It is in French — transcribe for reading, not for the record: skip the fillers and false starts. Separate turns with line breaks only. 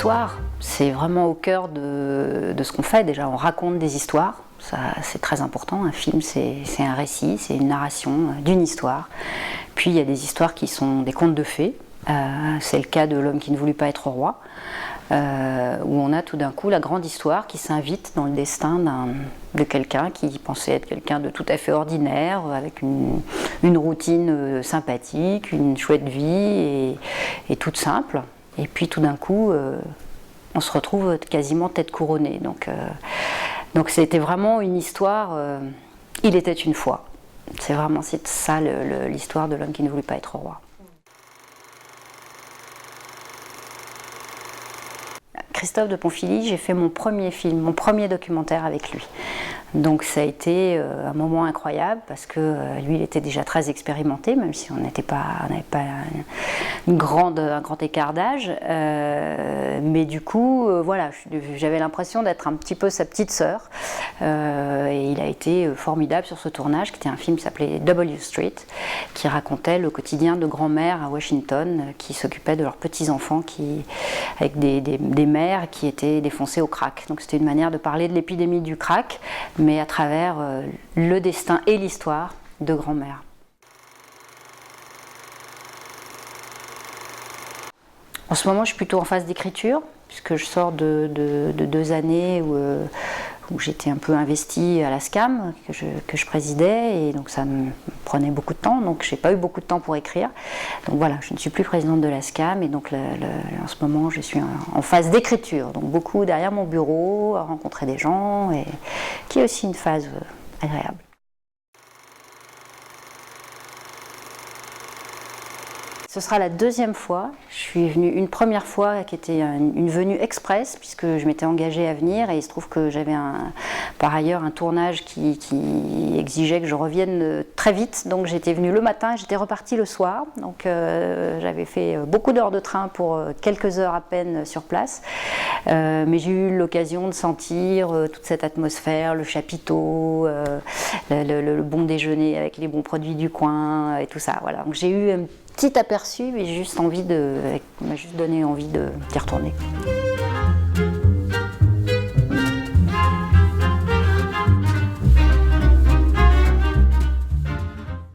L'histoire, c'est vraiment au cœur de ce qu'on fait. Déjà, on raconte des histoires, ça c'est très important. Un film, c'est un récit, c'est une narration d'une histoire. Puis il y a des histoires qui sont des contes de fées. C'est le cas de L'homme qui ne voulut pas être roi, où on a tout d'un coup la grande histoire qui s'invite dans le destin de quelqu'un qui pensait être quelqu'un de tout à fait ordinaire, avec une routine sympathique, une chouette vie et toute simple. Et puis tout d'un coup, on se retrouve quasiment tête couronnée. Donc c'était vraiment une histoire, il était une fois. C'est vraiment ça l'histoire de L'homme qui ne voulut pas être roi. Christophe de Ponfilly, j'ai fait mon premier film, mon premier documentaire avec lui. Donc ça a été un moment incroyable parce que lui il était déjà très expérimenté, même si on n'avait pas un grand écart d'âge. Mais du coup, voilà, j'avais l'impression d'être un petit peu sa petite sœur. Et il a été formidable sur ce tournage, qui était un film qui s'appelait W Street, qui racontait le quotidien de grands-mères à Washington qui s'occupaient de leurs petits-enfants avec des mères qui étaient défoncées au crack. Donc c'était une manière de parler de l'épidémie du crack, mais à travers le destin et l'histoire de grand-mère. En ce moment, je suis plutôt en phase d'écriture, puisque je sors de 2 années où j'étais un peu investie à la SCAM, que je présidais, et donc ça me prenait beaucoup de temps, donc je n'ai pas eu beaucoup de temps pour écrire. Donc voilà, je ne suis plus présidente de la SCAM, et donc en ce moment, je suis en phase d'écriture, donc beaucoup derrière mon bureau, à rencontrer des gens, et qui est aussi une phase agréable. Ce sera la 2e fois. Je suis venue une première fois qui était une venue express puisque je m'étais engagée à venir et il se trouve que j'avais par ailleurs un tournage qui exigeait que je revienne très vite. Donc j'étais venue le matin et j'étais repartie le soir. Donc j'avais fait beaucoup d'heures de train pour quelques heures à peine sur place. Mais j'ai eu l'occasion de sentir toute cette atmosphère, le chapiteau, le bon déjeuner avec les bons produits du coin et tout ça. Voilà. Donc j'ai eu un petit aperçu, mais m'a juste donné envie d'y retourner.